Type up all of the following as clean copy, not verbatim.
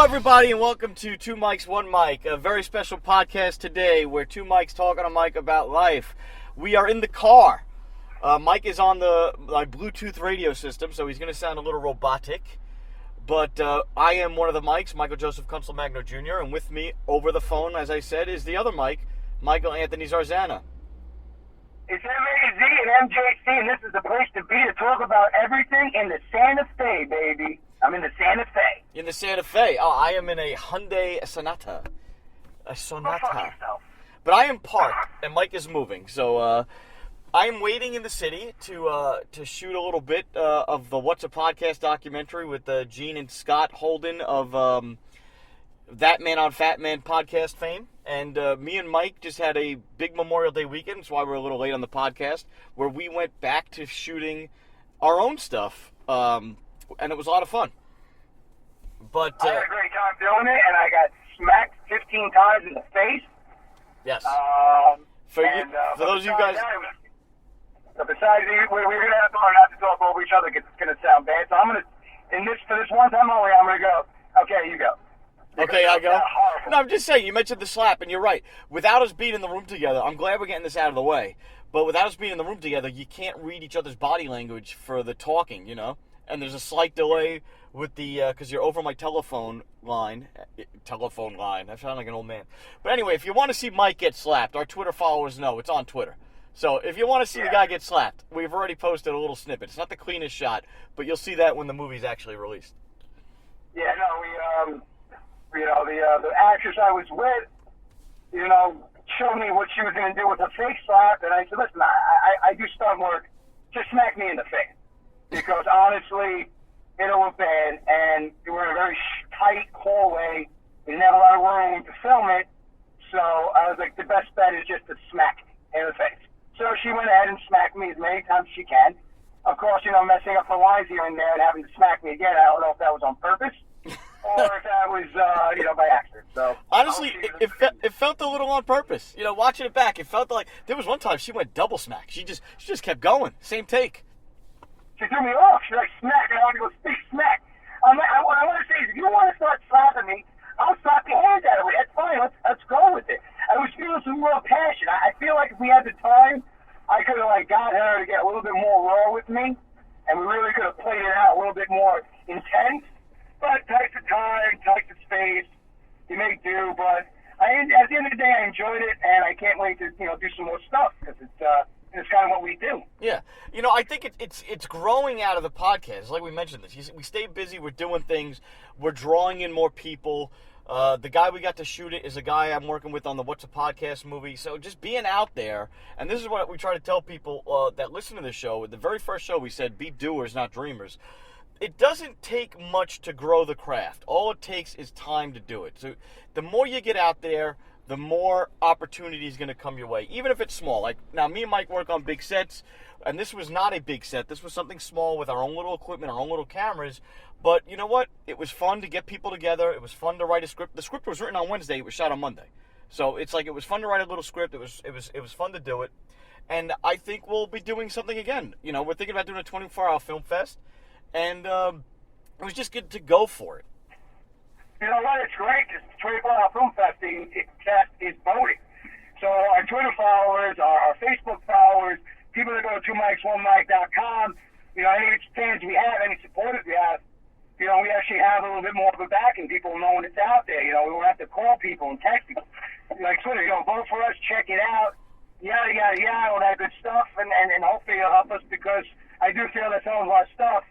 Hello, everybody, and welcome to Two Mics, One Mic, a very special podcast today where two mics talk on a mic about life. We are in the car. Mike is on the Bluetooth radio system, so he's going to sound a little robotic. But I am one of the mics, Michael Joseph Kunzel Magno Jr., and with me over the phone, as I said, is the other mic, Michael Anthony Zarzana. It's MAZ and MJC, and this is the place to be to talk about everything in the Santa Fe, baby. I'm in the Santa Fe. In the Santa Fe. Oh, I am in a Hyundai Sonata. A Sonata. But I am parked, and Mike is moving. So I am waiting in the city to shoot a little bit of the What's a Podcast documentary with Gene and Scott Holden of That Man on Fat Man podcast fame. And me and Mike just had a big Memorial Day weekend. That's why we're a little late on the podcast, where we went back to shooting our own stuff. And it was a lot of fun. But I had a great time doing it, and I got smacked 15 times in the face. Yes. For those of you guys... So besides, we're going to have to learn not to talk over each other because it's going to sound bad. So I'm going to, for this one time only, I'm going to go, okay, you go. Okay, I go. No, I'm just saying, you mentioned the slap, and you're right. Without us being in the room together, I'm glad we're getting this out of the way, but without us being in the room together, you can't read each other's body language for the talking, you know? And there's a slight delay with the, because you're over my telephone line. I sound like an old man. But anyway, if you want to see Mike get slapped, our Twitter followers know it's on Twitter. So if you want to see the guy get slapped, we've already posted a little snippet. It's not the cleanest shot, but you'll see that when the movie's actually released. Yeah, no, the actress I was with, showed me what she was going to do with a fake slap, and I said, listen, I do stunt work, just smack me in the face. Because honestly, it'll look bad, and we're in a very tight hallway. We didn't have a lot of room to film it, so I was like, the best bet is just to smack me in the face. So she went ahead and smacked me as many times as she can. Of course, messing up the lines here and there and having to smack me again. I don't know if that was on purpose or if that was, by accident. So honestly, it felt a little on purpose. Watching it back, it felt like there was one time she went double smack. She just kept going, same take. She threw me off. She's like, smack. And I want to go speak smack. What I want to say is, if you want to start slapping me, I'll slap your hands out of it. That's fine. Let's go with it. I was feeling some real passion. I feel like if we had the time, I could have got her to get a little bit more raw with me, and we really could have played it out a little bit more intense. But types of time, types of space, you may do. But at the end of the day, I enjoyed it, and I can't wait to do some more stuff because it's kind of what we do. Yeah. I think it's growing out of the podcast. Like we mentioned this. We stay busy. We're doing things. We're drawing in more people. The guy we got to shoot it is a guy I'm working with on the What's a Podcast movie. So just being out there, and this is what we try to tell people that listen to the show. The very first show we said, be doers, not dreamers. It doesn't take much to grow the craft. All it takes is time to do it. So the more you get out there, the more opportunity is going to come your way, even if it's small. Like, now, me and Mike work on big sets, and this was not a big set. This was something small with our own little equipment, our own little cameras. But you know what? It was fun to get people together. It was fun to write a script. The script was written on Wednesday. It was shot on Monday. So it's like it was fun to write a little script. It was fun to do it. And I think we'll be doing something again. We're thinking about doing a 24-hour film fest, and it was just good to go for it. You know what? It's great because 24-hour film festing is voting. So our Twitter followers, our Facebook followers, people that go to 2mics1mic.com, any fans we have, any supporters we have, we actually have a little bit more of a backing. People know when it's out there. We won't have to call people and text people. Like Twitter, vote for us, check it out, yada, yada, yada, all that good stuff, and hopefully it'll help us because I do feel that some of our stuff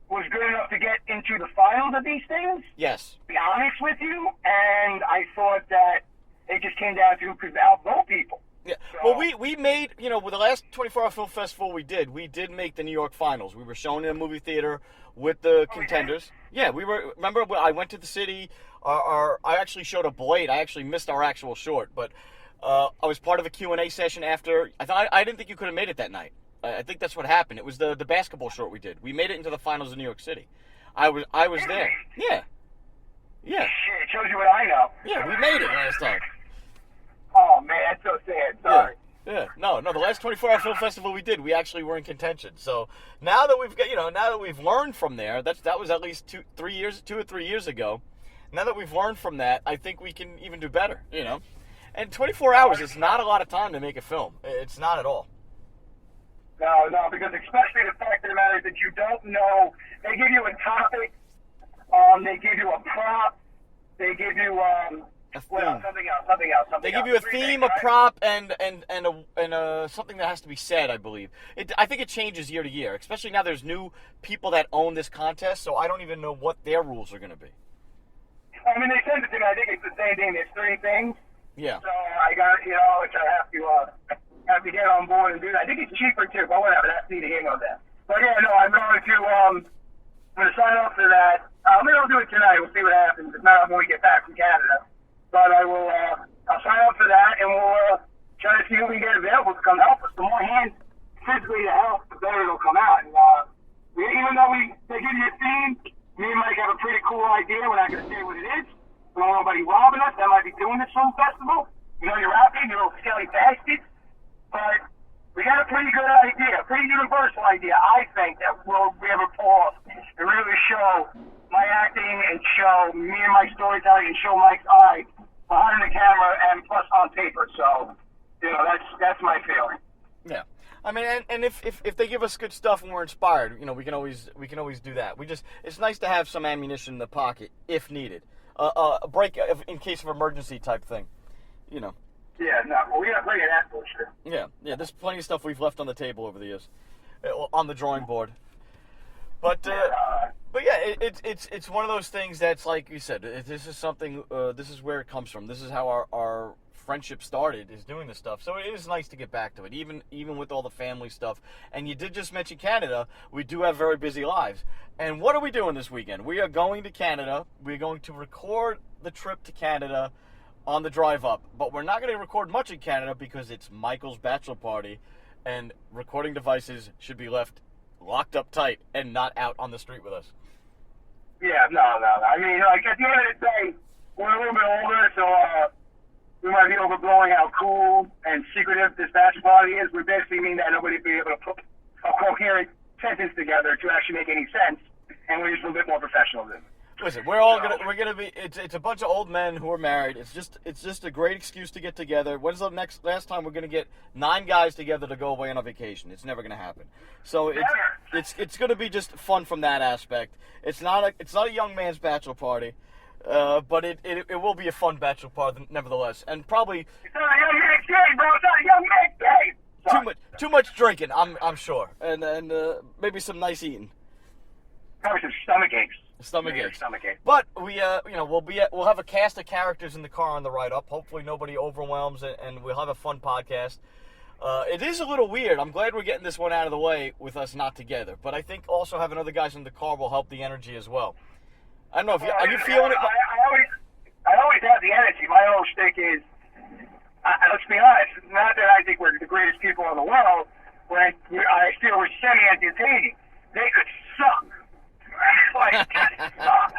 was good enough to get into the finals of these things. Yes. To be honest with you, and I thought that it just came down to because outvote people. Yeah. So, well, we made, with the last 24-hour film festival we did make the New York finals. We were shown in a movie theater with the contenders. Yeah, we were. Remember, I went to the city. I actually showed up late. I actually missed our actual short, but I was part of a Q&A session after. I didn't think you could have made it that night. I think that's what happened. It was the basketball short we did. We made it into the finals in New York City. I was there. Yeah. Yeah. Shit, it shows you what I know. Yeah, we made it last time. Oh, man, that's so sad. Sorry. Yeah, no. The last 24-hour film festival we did, we actually were in contention. So now that we've got, now that we've learned from there, that was at least 2 or 3 years ago. Now that we've learned from that, I think we can even do better. And 24 hours is not a lot of time to make a film. It's not at all. No, because especially the fact of the matter is that you don't know. They give you a topic, they give you a prop, they give you something else. They give you a theme, a prop, and something that has to be said. I believe. I think it changes year to year, especially now. There's new people that own this contest, so I don't even know what their rules are going to be. I mean, they send it to me. I think it's the same thing. There's 3 things. Yeah. So I got, which I have to get on board and do that. I think it's cheaper too, but whatever. That's neither here nor there. But yeah, no, I'm going to sign up for that. Maybe I'll do it tonight. We'll see what happens. If not, when we get back from Canada. But I'll sign up for that, and we'll try to see who we can get available to come help us. The more hands physically to help, the better it'll come out. And even though they give you a theme, me and Mike have a pretty cool idea. We're not going to say what it is. We don't want nobody robbing us. That might be doing this film festival. You're rapping, you little skelly bastards. But we got a pretty good idea, a pretty universal idea, I think, that we'll be able to pull off and really show my acting and show me and my storytelling and show Mike's eye behind the camera and plus on paper. So, that's my feeling. Yeah. I mean, and if they give us good stuff and we're inspired, we can always do that. It's nice to have some ammunition in the pocket if needed, a break in case of emergency type thing, Yeah, no, well, we got to bring it that for sure. Yeah. There's plenty of stuff we've left on the table over the years, on the drawing board. But yeah, it's one of those things that's like you said. This is something. This is where it comes from. This is how our friendship started, is doing this stuff. So it is nice to get back to it, even with all the family stuff. And you did just mention Canada. We do have very busy lives. And what are we doing this weekend? We are going to Canada. We're going to record the trip to Canada on the drive up. But we're not going to record much in Canada because it's Michael's bachelor party, and recording devices should be left locked up tight and not out on the street with us. Yeah, no. I mean, at the end of the day, we're a little bit older, so we might be overblowing how cool and secretive this bachelor party is. We basically mean that nobody will be able to put a coherent sentence together to actually make any sense, and we're just a little bit more professional than. Listen, we're gonna be. It's a bunch of old men who are married. It's just a great excuse to get together. When's the last time we're gonna get 9 guys together to go away on a vacation? It's never gonna happen. So it's gonna be just fun from that aspect. It's not a young man's bachelor party. But it will be a fun bachelor party nevertheless, and probably it's not a young man's game, bro. It's not a young man's game. Too much drinking, I'm sure, and maybe some nice eating. Probably some stomach aches. Stomach aches. But we'll have a cast of characters in the car on the ride up. Hopefully nobody overwhelms, and we'll have a fun podcast. It is a little weird. I'm glad we're getting this one out of the way with us not together, but I think also having other guys in the car will help the energy as well. I don't know if are you feeling it? I always have the energy. My whole shtick is, let's be honest, not that I think we're the greatest people in the world, but I feel we're semi-entertaining. They could suck. Suck.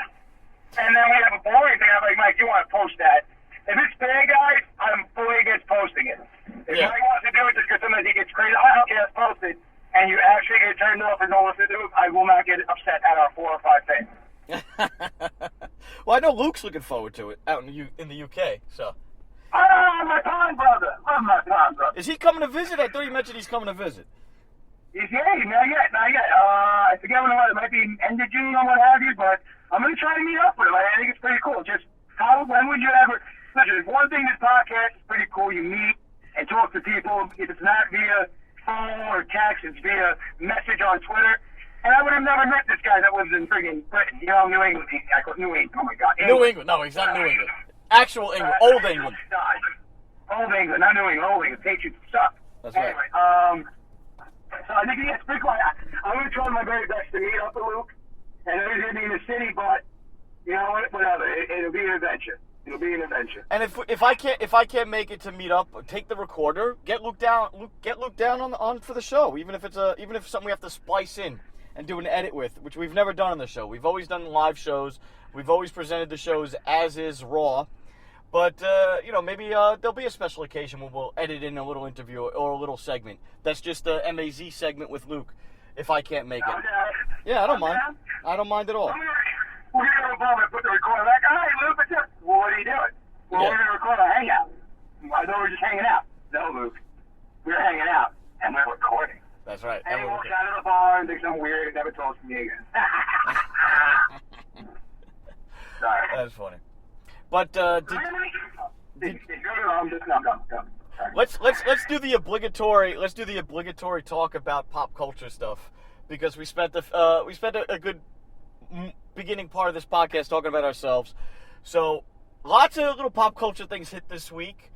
And then we have a boring thing. I'm like, Mike, you want to post that? If it's bad, guys, I'm fully against posting it. If Mike wants to do it just because sometimes he gets crazy, I don't care, post it, and you actually get turned off and no one wants to do it, I will not get upset at our 4 or 5 fans. Well, I know Luke's looking forward to it out in the UK. So. My pond brother. Is he coming to visit? I thought you mentioned he's coming to visit. Not yet. I forget when it was. It might be end of June or what have you, but I'm going to try to meet up with him. I think it's pretty cool. Just when would you ever... Listen, one thing this podcast is pretty cool. You meet and talk to people. If it's not via phone or text, it's via message on Twitter. And I would have never met this guy that lives in friggin' Britain. New England. New England. Oh, my God. New England. No, he's not New England. Actual England. Old England. Old England. Not New England. Old England. Patriots suck. That's anyway, right. So I think it's pretty cool. I'm going to try my very best to meet up with Luke. And it is going to be in the city, but, you know what? Whatever. It'll be an adventure. And if I can't make it to meet up, take the recorder, get Luke down on for the show, even if it's something we have to splice in and do an edit with, which we've never done on the show. We've always done live shows. We've always presented the shows as is raw. But, maybe there'll be a special occasion where we'll edit in a little interview or a little segment. That's just a MAZ segment with Luke, if I can't make it. Okay. Yeah, I don't mind. I don't mind at all. We're going to go above and put the recorder back. All right, Luke, what's up? Well, what are you doing? Well, Yeah. we're going to record a hangout. I thought we were just hanging out. No, Luke. We're hanging out, and we're recording. That's right. And he walks out of the bar and thinks I'm weird and never talks to me again. Sorry. That's funny. But Let's do the obligatory talk about pop culture stuff, because we spent a good beginning part of this podcast talking about ourselves. So lots of little pop culture things hit this week.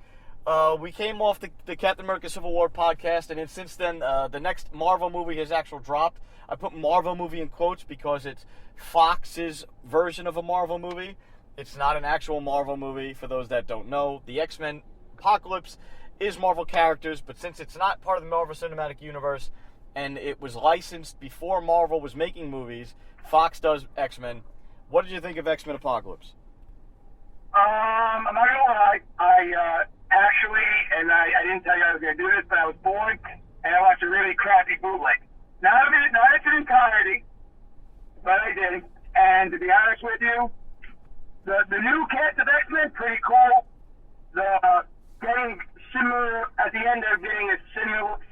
We came off the Captain America Civil War podcast, and then since then the next Marvel movie has actually dropped. I put Marvel movie in quotes because it's Fox's version of a Marvel movie. It's not an actual Marvel movie, for those that don't know. The X-Men Apocalypse is Marvel characters, but since it's not part of the Marvel Cinematic Universe, and it was licensed before Marvel was making movies, Fox does X-Men. What did you think of X-Men Apocalypse? I'm not gonna lie, I actually, and I didn't tell you I was gonna do this, but I was bored, and I watched a really crappy bootleg. Not its entirety, but I did. And to be honest with you, the new cast of X-Men, pretty cool. Getting similar, at the end they're getting a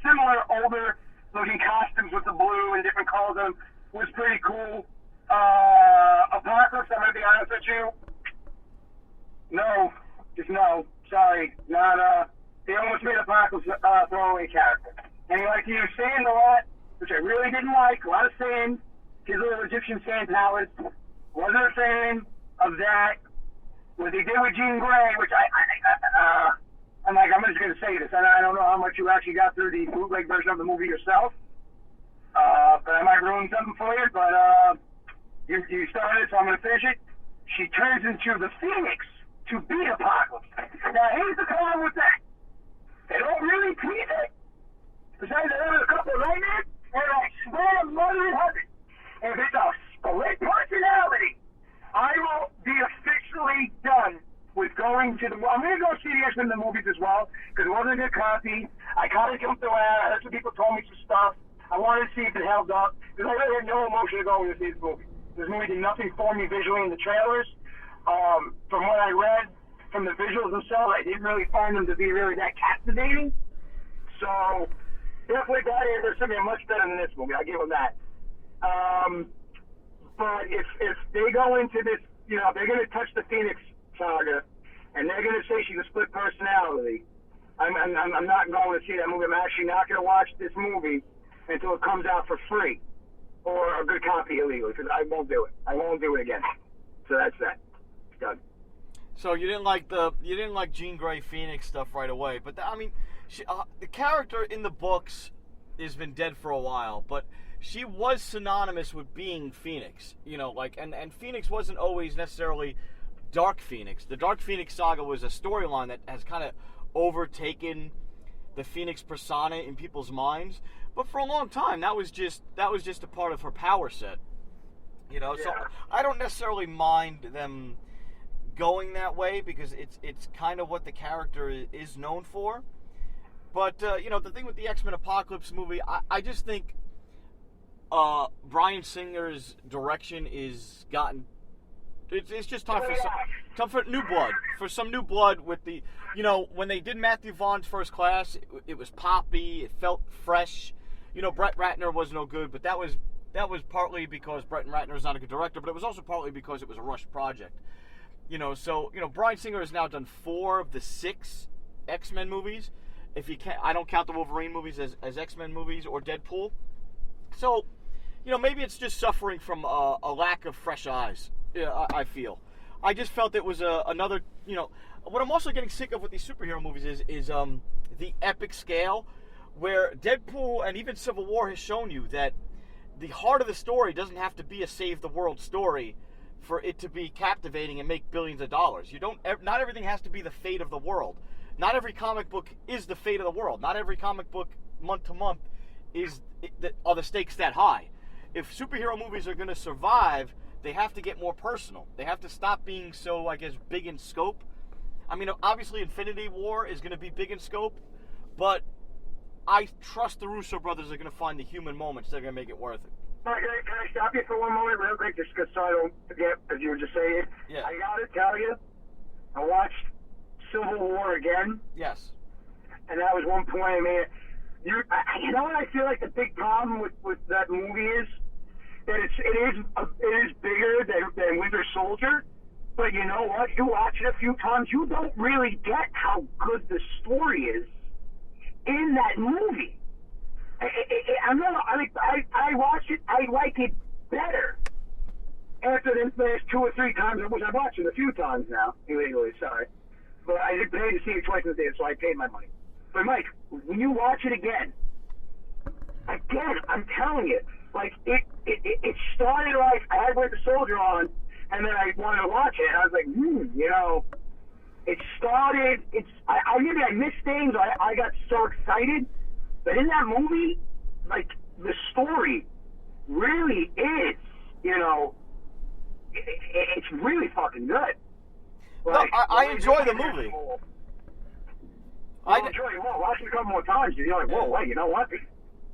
similar older looking costumes with the blue and different colors on them, was pretty cool. Apocalypse, I'm gonna be honest with you. No, just no. Sorry, not they almost made Apocalypse throwaway character. And he liked to use sand a lot, which I really didn't like. A lot of sand. His little Egyptian sand powers. Wasn't a fan of that. What they did with Jean Grey, which I'm just going to say this. I don't know how much you actually got through the bootleg version of the movie yourself. But I might ruin something for you. But you started it, so I'm going to finish it. She turns into the Phoenix to beat Apocalypse. Now, here's the problem with that. They don't really tease it. Besides, they have a couple of nightmares, and I swear to mother in heaven, if it's a split personality, I will be officially done with going to the... I'm going to go see the X-Men the movies as well, because it wasn't a good copy. I kind of jumped around. I heard some people told me some stuff. I wanted to see if it held up, because I really had no emotion to go to see this movie. This movie did nothing for me visually in the trailers. From what I read, from the visuals themselves, I didn't really find them to be really that captivating. So, definitely got it. There's something much better than this movie. I'll give them that. But if they go into this, they're going to touch the Phoenix saga, and they're going to say she's a split personality, I'm not going to see that movie. I'm actually not going to watch this movie until it comes out for free or a good copy illegally, because I won't do it. I won't do it again. So that's that. It's done. So you didn't like Jean Grey Phoenix stuff right away, but the character in the books has been dead for a while, but she was synonymous with being Phoenix, and Phoenix wasn't always necessarily Dark Phoenix. The Dark Phoenix saga was a storyline that has kind of overtaken the Phoenix persona in people's minds, but for a long time that was just a part of her power set, Yeah. So I don't necessarily mind them going that way, because it's kind of what the character is known for. But the thing with the X-Men Apocalypse movie, I just think Bryan Singer's direction is gotten. It's just time for new blood. For some new blood with the, when they did Matthew Vaughn's First Class, it was poppy. It felt fresh. Brett Ratner was no good, but that was partly because Brett Ratner is not a good director, but it was also partly because it was a rushed project. Bryan Singer has now done 4 of the 6 X-Men movies. If you can't, I don't count the Wolverine movies as X-Men movies or Deadpool. So, maybe it's just suffering from a lack of fresh eyes. I feel. I just felt it was another. What I'm also getting sick of with these superhero movies is the epic scale, where Deadpool and even Civil War has shown you that the heart of the story doesn't have to be a save the world story for it to be captivating and make billions of dollars. Not everything has to be the fate of the world. Not every comic book is the fate of the world. Not every comic book month to month are the stakes that high. If superhero movies are going to survive, they have to get more personal. They have to stop being so, I guess, big in scope. I mean, obviously Infinity War is going to be big in scope, but I trust the Russo brothers are going to find the human moments that are going to make it worth it. All right, can I stop you for one moment real quick, just so I don't forget, as you were just saying? Yeah. I got to tell you, I watched Civil War again. Yes. And that was one point I made. You know what I feel like the big problem with that movie is? That it is bigger than Winter Soldier, but you know what? You watch it a few times, you don't really get how good the story is in that movie. I watch it, I like it better after the last 2 or 3 times, which I've watched it a few times now, illegally, sorry. But I did pay to see it twice in the theater, so I paid my money. But Mike, when you watch it again, I'm telling you, like, it started like, I had Winter Soldier on, and then I wanted to watch it, and I was like, you know, it started, maybe I missed things, I got so excited, but in that movie, like, the story really is, you know, it's really fucking good. Like, no, I enjoy the movie. I enjoy it. Well, watch it a couple more times, and you're like, whoa, wait, you know what? It's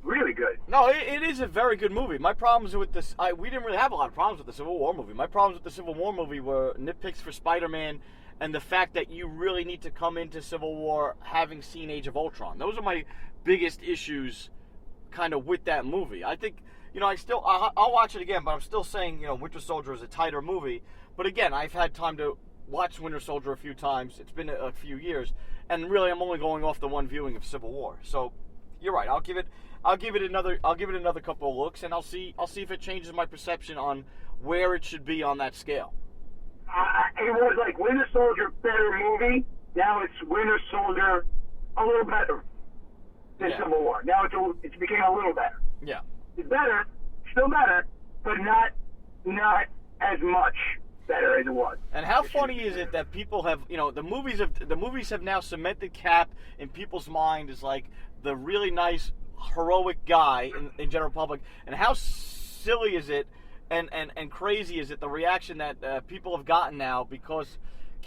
really good. No, it is a very good movie. My problems with this, we didn't really have a lot of problems with the Civil War movie. My problems with the Civil War movie were nitpicks for Spider-Man and the fact that you really need to come into Civil War having seen Age of Ultron. Those are my biggest issues kind of with that movie. I think, you know, I'll watch it again, but I'm still saying, you know, Winter Soldier is a tighter movie. But again, I've had time to watch Winter Soldier a few times. It's been a few years, and really, I'm only going off the one viewing of Civil War. So, you're right. I'll give it another couple of looks, and I'll see if it changes my perception on where it should be on that scale. It was like Winter Soldier better movie. Now it's Winter Soldier a little better than Civil War. Now it's becoming a little better. Yeah. It's better, still better, but not as much better as it was. And how funny is it that people have, you know, the movies have now cemented Cap in people's mind as like the really nice heroic guy in general public, and how silly is it and crazy is it the reaction that people have gotten now because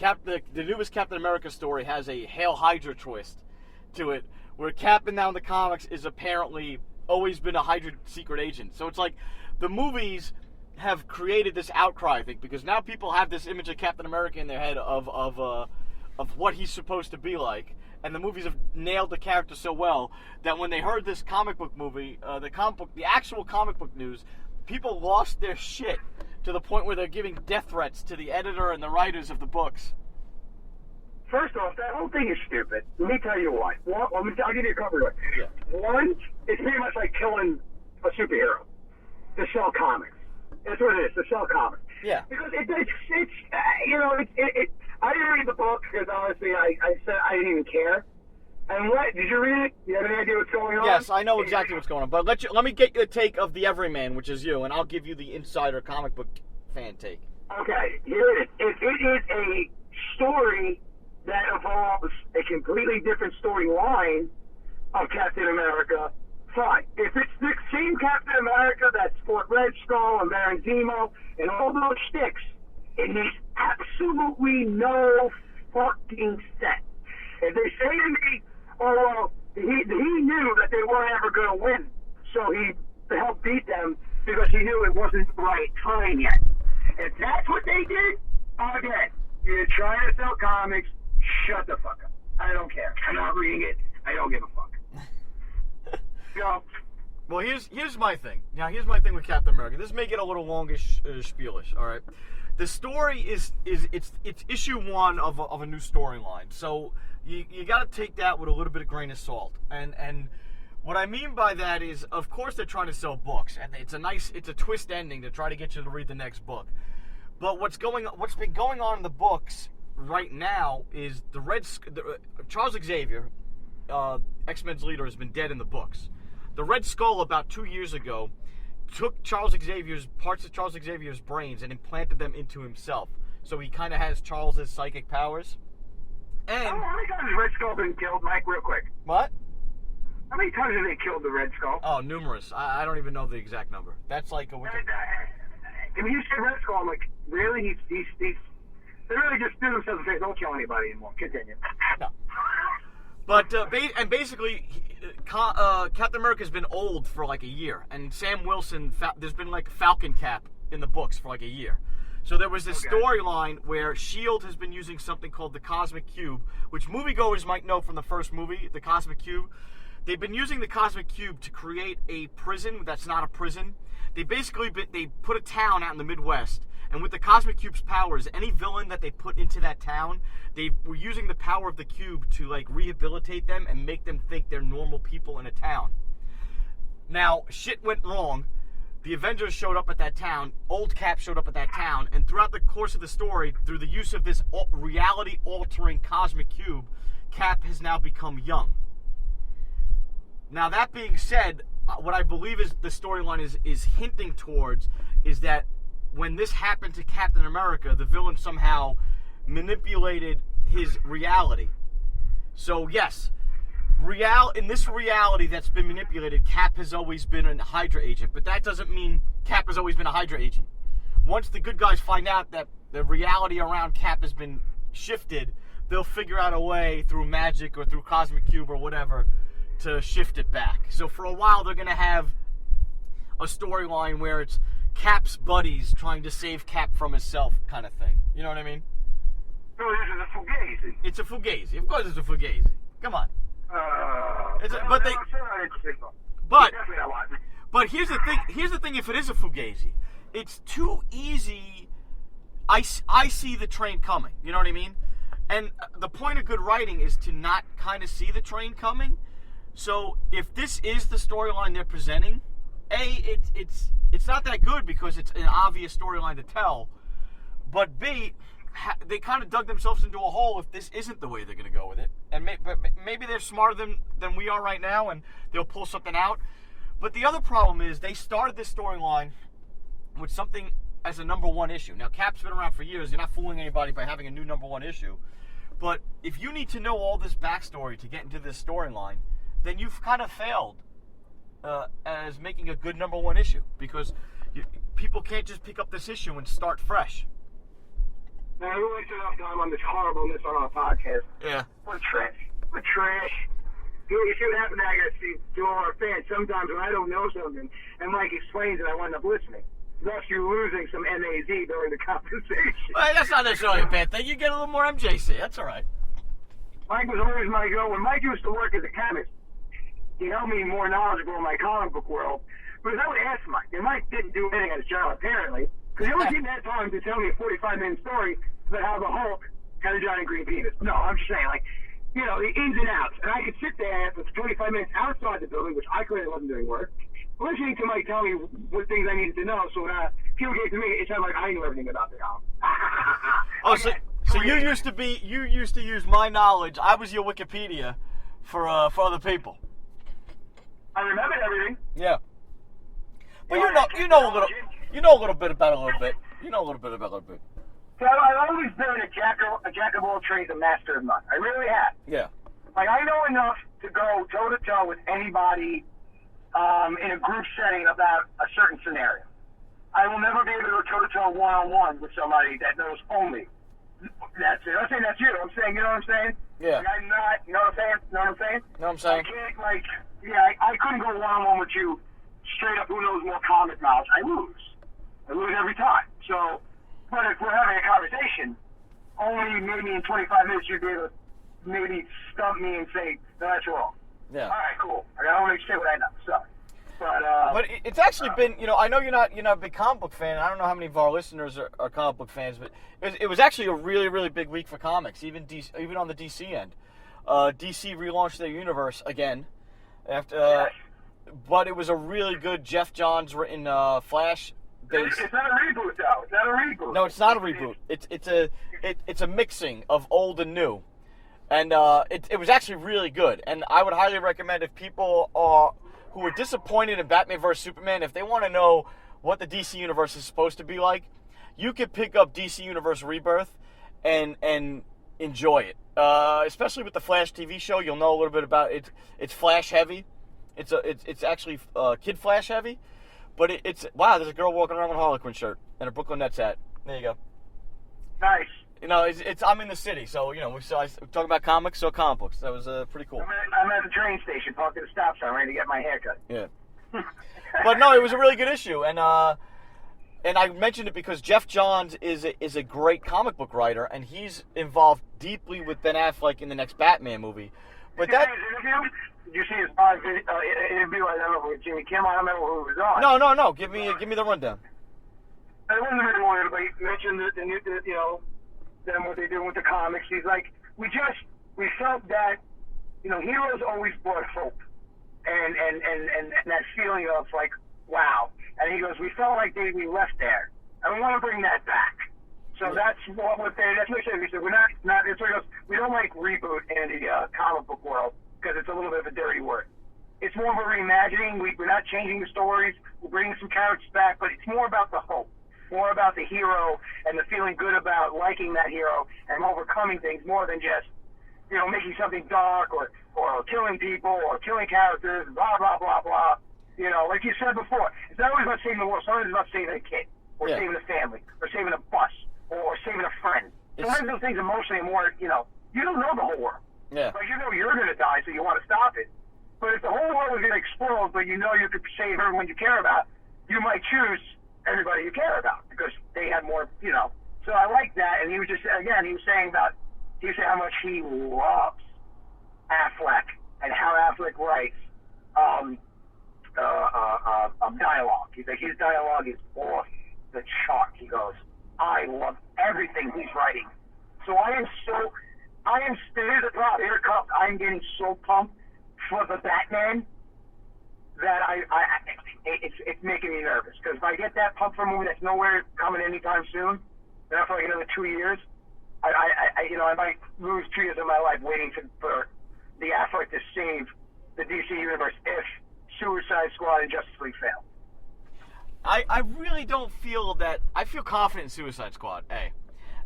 the newest Captain America story has a Hail Hydra twist to it, where Captain now in the comics is apparently always been a Hydra secret agent. So it's like the movies have created this outcry, I think, because now people have this image of Captain America in their head of what he's supposed to be like, and the movies have nailed the character so well that when they heard this comic book movie, the actual comic book news, people lost their shit to the point where they're giving death threats to the editor and the writers of the books. First off, that whole thing is stupid. Let me tell you why. I'll give you a couple of ways. Yeah. One, it's pretty much like killing a superhero to sell comics. That's what it is, to sell comics. Yeah. Because it's you know, I didn't read the book because honestly, I said I didn't even care. And what, did you read it? You have any idea what's going on? Yes, I know exactly what's going on. But let me get the take of the everyman, which is you, and I'll give you the insider comic book fan take. Okay, here it is. It is a story that involves a completely different storyline of Captain America. Fine. If it's the same Captain America that's fought Red Skull and Baron Zemo and all those sticks, it makes absolutely no fucking sense. If they say to me, oh, well, he knew that they weren't ever going to win, so he helped beat them because he knew it wasn't the right time yet. If that's what they did, again, you're trying to sell comics, shut the fuck up. I don't care. I'm not reading it. I don't give a fuck. So, well, here's my thing. Now, here's my thing with Captain America. This may get a little longish, spielish, all right? The story is issue 1 of a new storyline. So you got to take that with a little bit of grain of salt. And what I mean by that is, of course, they're trying to sell books, and it's a twist ending to try to get you to read the next book. But what's been going on in the books right now is Charles Xavier, X-Men's leader, has been dead in the books. The Red Skull, about 2 years ago, took parts of Charles Xavier's brains and implanted them into himself. So he kind of has Charles's psychic powers. And how many times has Red Skull been killed, Mike, real quick? What? How many times have they killed the Red Skull? Oh, numerous. I don't even know the exact number. That's like a... I mean, you said Red Skull, I'm like, really? He's They really just do themselves and say, don't kill anybody anymore. Continue. No. But basically, Captain America's been old for like a year, and Sam Wilson, there's been like Falcon Cap in the books for like a year. So there was this storyline where S.H.I.E.L.D. has been using something called the Cosmic Cube, which moviegoers might know from the first movie, the Cosmic Cube. They've been using the Cosmic Cube to create a prison that's not a prison. They basically they put a town out in the Midwest, and with the Cosmic Cube's powers, any villain that they put into that town, they were using the power of the cube to like rehabilitate them and make them think they're normal people in a town. Now, shit went wrong. The Avengers showed up at that town, old Cap showed up at that town, and throughout the course of the story, through the use of this reality-altering Cosmic Cube, Cap has now become young. Now, that being said, what I believe is the storyline is hinting towards is that when this happened to Captain America, the villain somehow manipulated his reality. So, yes, in this reality that's been manipulated, Cap has always been a Hydra agent, but that doesn't mean Cap has always been a Hydra agent. Once the good guys find out that the reality around Cap has been shifted, they'll figure out a way through magic or through Cosmic Cube or whatever to shift it back. So for a while, they're going to have a storyline where it's Cap's buddies trying to save Cap from himself kind of thing. You know what I mean? No, this is a fugazi. It's a fugazi. Of course it's a fugazi. Come on. But here's the thing. Here's the thing. If it is a fugazi, it's too easy. I see the train coming. You know what I mean? And the point of good writing is to not kind of see the train coming. So if this is the storyline they're presenting, it's not that good because it's an obvious storyline to tell. But B, they kind of dug themselves into a hole if this isn't the way they're going to go with it. And maybe they're smarter than we are right now, and they'll pull something out. But the other problem is they started this storyline with something as a number one issue. Now, Cap's been around for years. You're not fooling anybody by having a new number one issue. But if you need to know all this backstory to get into this storyline, then you've kind of failed as making a good number one issue, because people can't just pick up this issue and start fresh. Now, we wasted enough time on this horribleness on our podcast. Yeah. What trash. What trash. You see what happened, I guess, to all our fans. Sometimes when I don't know something, and Mike explains it, I wind up listening. Thus, you're losing some MAZ during the conversation. Well, that's not necessarily a bad thing. You get a little more MJC. That's all right. Mike was always my go. When Mike used to work as a chemist, he held me more knowledgeable in my comic book world. Because I would ask Mike, and Mike didn't do anything at his job, apparently, because he only didn't have time to tell me a 45-minute story about how the Hulk had a giant green penis. No, I'm just saying, like, you know, the ins and outs. And I could sit there for 25 minutes outside the building, which I clearly wasn't doing work, listening to Mike tell me what things I needed to know. So when people gave to me, it sounded like I knew everything about the comic. Oh, so you used to use my knowledge. I was your Wikipedia for other people. I remembered everything. Yeah. But you know a little bit about a little bit. You know a little bit about a little bit. So I've always been a jack of all trades, a master of none. I really have. Yeah. Like, I know enough to go toe-to-toe with anybody in a group setting about a certain scenario. I will never be able to go toe-to-toe one-on-one with somebody that knows only. That's it. I'm saying that's you. I'm saying, you know what I'm saying? Yeah. Like, I'm not, you know what I'm saying? You know what I'm saying? Know what I'm saying? I can't, I couldn't go one-on-one with you straight up, who knows more comic knowledge. I lose every time. So, but if we're having a conversation, only maybe in 25 minutes you'd be able to maybe stump me and say, no, that's wrong. Yeah. All right, cool. I don't only say what I know. Sorry. But it's actually been, you know, I know you're not a big comic book fan. I don't know how many of our listeners are comic book fans, but it was actually a really, really big week for comics, even on the DC end. DC relaunched their universe again, after, but it was a really good Jeff Johns written Flash. It's not a reboot, though. It's not a reboot. No, it's not a reboot. It's a mixing of old and new, and it was actually really good. And I would highly recommend, if people who are disappointed in Batman vs Superman, if they want to know what the DC universe is supposed to be like, you could pick up DC Universe Rebirth and enjoy it. Especially with the Flash TV show, you'll know a little bit about it. It's Flash heavy. It's actually Kid Flash heavy. But it's wow, there's a girl walking around with a Harlequin shirt and a Brooklyn Nets hat. There you go. Nice. I'm in the city, so we talking about comics, so comic books. That was pretty cool. I'm at the train station, parked at a stop sign, ready to get my haircut. Yeah. But no, it was a really good issue, and I mentioned it because Jeff Johns is a great comic book writer, and he's involved deeply with Ben Affleck in the next Batman movie. But Did you see his interview? Did you see his live interview? I don't know with Jimmy Kimmel. I don't remember who was on. No. Give me the rundown. I wasn't really one, but he mentioned that them what they do with the comics. He's like, we felt that heroes always brought hope, and that feeling of like, wow. And he goes, we felt like we left there, and we want to bring that back. So that's what that's what he said. He said we're not. It's what he goes, we don't like reboot in the comic book world because it's a little bit of a dirty word. It's more of a reimagining. We're not changing the stories. We're bringing some characters back, but it's more about the hope, more about the hero and the feeling good about liking that hero and overcoming things more than just making something dark or killing people or killing characters. Blah blah blah blah. Like you said before, it's not always about saving the world. Sometimes it's about saving a kid, or saving a family, or saving a bus, or saving a friend. Sometimes those things emotionally are more, you don't know the whole world. Yeah. Like, you're going to die, so you want to stop it. But if the whole world was going to explode, but you could save everyone you care about, you might choose everybody you care about because they had more, So I like that. And he was just, again, he was saying how much he loves Affleck and how Affleck writes dialogue. He's like, his dialogue is off the chart. He goes, I love everything he's writing. So here's the problem. Here it comes. I'm getting so pumped for the Batman that it's making me nervous. Because if I get that pump for a movie that's nowhere coming anytime soon, then for like another 2 years, I might lose 2 years of my life waiting for the Affleck to save the DC universe if Suicide Squad and Justice League fail. I really don't feel that. I feel confident in Suicide Squad, A.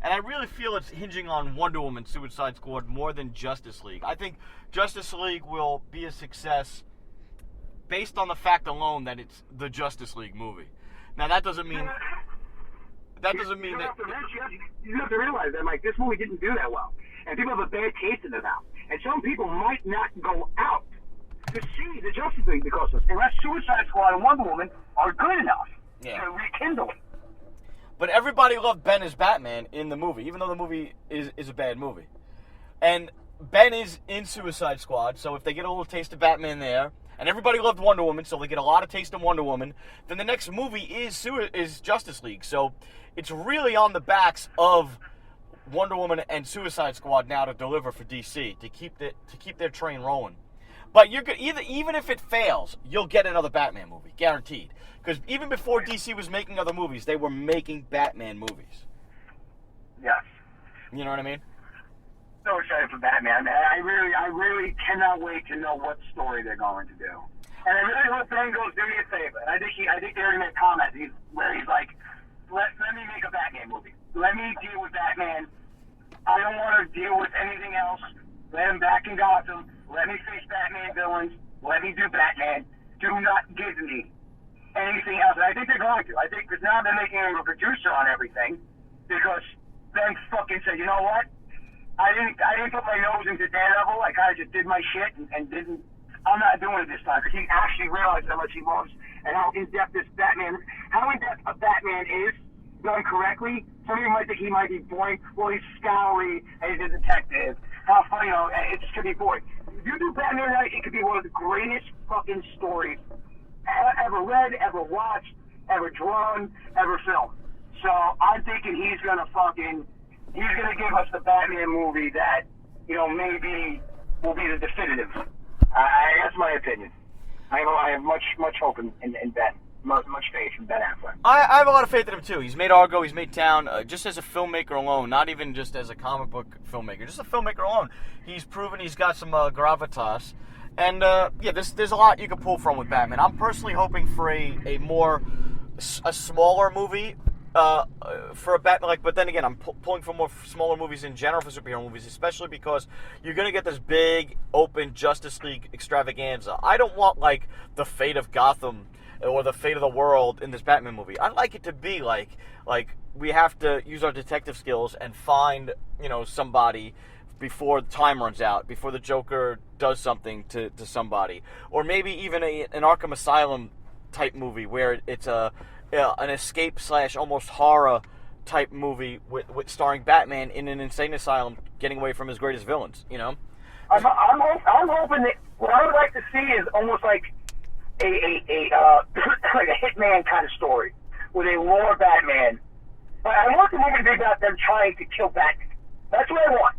And I really feel it's hinging on Wonder Woman, Suicide Squad, more than Justice League. I think Justice League will be a success based on the fact alone that it's the Justice League movie. Now, that doesn't mean that... You have to realize that, Mike, this movie didn't do that well. And people have a bad taste in their mouth. And some people might not go out to see the Justice League because of it. Unless Suicide Squad and Wonder Woman are good enough to rekindle it. But everybody loved Ben as Batman in the movie, even though the movie is a bad movie. And Ben is in Suicide Squad, so if they get a little taste of Batman there, and everybody loved Wonder Woman, so they get a lot of taste of Wonder Woman, then the next movie is Justice League. So it's really on the backs of Wonder Woman and Suicide Squad now to deliver for DC, to keep their train rolling. But you're good. Even if it fails, you'll get another Batman movie, guaranteed. Because even before DC was making other movies, they were making Batman movies. Yes. You know what I mean? So excited for Batman. I really cannot wait to know what story they're going to do. And I really hope Ben goes, do me a favor. And I think they already made a comment where he's like, let me make a Batman movie. Let me deal with Batman. I don't want to deal with anything else. Let him back in Gotham. Let me face Batman villains. Let me do Batman. Do not give me anything else. And I think they're going to. I think because now they're making him a producer on everything because Ben fucking said, you know what? I didn't put my nose into Daredevil. I kind of just did my shit and didn't. I'm not doing it this time because he actually realized how much he loves and how in-depth this Batman, how in-depth a Batman is done correctly. Some people might think he might be boring. Well, he's scowly and he's a detective. How funny, it just could be boring. If you do Batman right, it could be one of the greatest fucking stories ever read, ever watched, ever drawn, ever filmed. So I'm thinking he's gonna give us the Batman movie that, maybe will be the definitive. That's my opinion. I have much hope in Ben. Much faith in Ben Affleck. I have a lot of faith in him too. He's made Argo, he's made Town. Just as a filmmaker alone, not even just as a comic book filmmaker, just a filmmaker alone, he's proven he's got some gravitas. And there's a lot you can pull from with Batman. I'm personally hoping for a smaller movie for a Batman. But then again, I'm pulling for more smaller movies in general for superhero movies, especially because you're gonna get this big open Justice League extravaganza. I don't want like the Fate of Gotham or the fate of the world in this Batman movie. I'd like it to be like we have to use our detective skills and find, somebody before time runs out, before the Joker does something to somebody. Or maybe even an Arkham Asylum type movie where it's an escape / almost horror type movie with starring Batman in an insane asylum getting away from his greatest villains, I'm hoping that what I would like to see is almost like like a Hitman kind of story where they lure Batman. But I want the movie to be about them trying to kill Batman. That's what I want.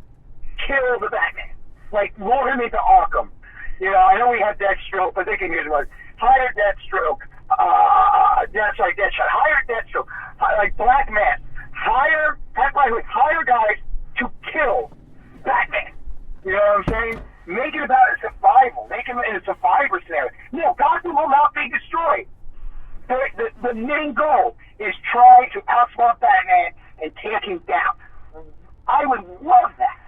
Kill the Batman. Like, lure him into Arkham. I know we have Deathstroke, but they can use it. Hire Deathstroke. Deathshot. Hire Deathstroke. Like Black Man. Hire guys to kill Batman. You know what I'm saying? Make it about a survival. Make it in a survivor scenario. No, Gotham will not be destroyed. The main goal is trying to outsmart Batman and take him down. I would love that.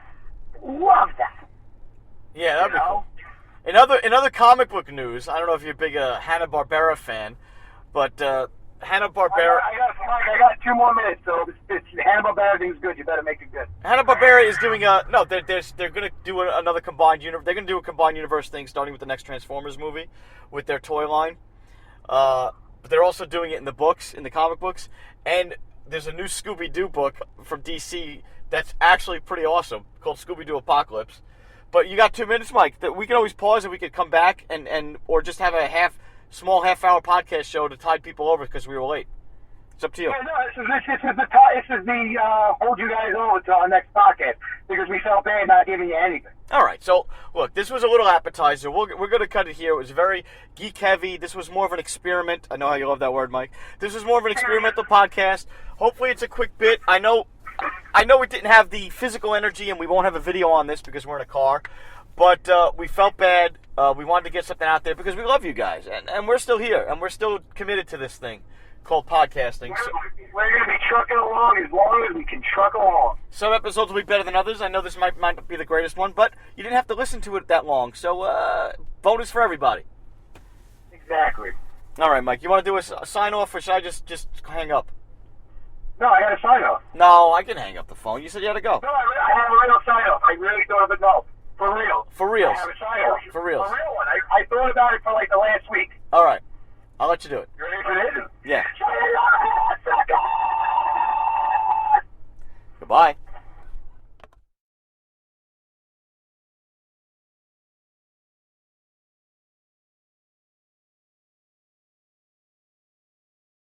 Love that. Yeah, that'd be cool. In other comic book news, I don't know if you're a big Hanna-Barbera fan, but Hanna-Barbera... I got 2 more minutes, so this Hanna-Barbera thing's good. You better make it good. Hanna-Barbera is doing they're going to do another combined universe. They're going to do a combined universe thing starting with the next Transformers movie with their toy line. But they're also doing it in the books, in the comic books, and there's a new Scooby-Doo book from DC that's actually pretty awesome called Scooby-Doo Apocalypse. But you got 2 minutes, Mike. That we can always pause and we could come back and or just have a small half-hour podcast show to tide people over because we were late. It's up to you. Yeah, no, this is the hold you guys over to our next podcast because we felt bad not giving you anything. All right, so look, this was a little appetizer. We're going to cut it here. It was very geek heavy. This was more of an experiment. I know how you love that word, Mike. This was more of an experimental podcast. Hopefully, it's a quick bit. I know we didn't have the physical energy, and we won't have a video on this because we're in a car. But we felt bad. We wanted to get something out there because we love you guys, and we're still here, and we're still committed to this thing called podcasting. So, we're going to be trucking along as long as we can truck along. Some episodes will be better than others. I know this might not be the greatest one, but you didn't have to listen to it that long. So, bonus for everybody. Exactly. All right, Mike. You want to do a sign-off, or should I just hang up? No, I got to sign off. No, I can hang up the phone. You said you had to go. No, I have a real sign-off. I really thought of it, no. For real. For real. I have a sign-off. For real. For real one. I thought about it for like the last week. All right. I'll let you do it. You ready for this? Yeah. Goodbye.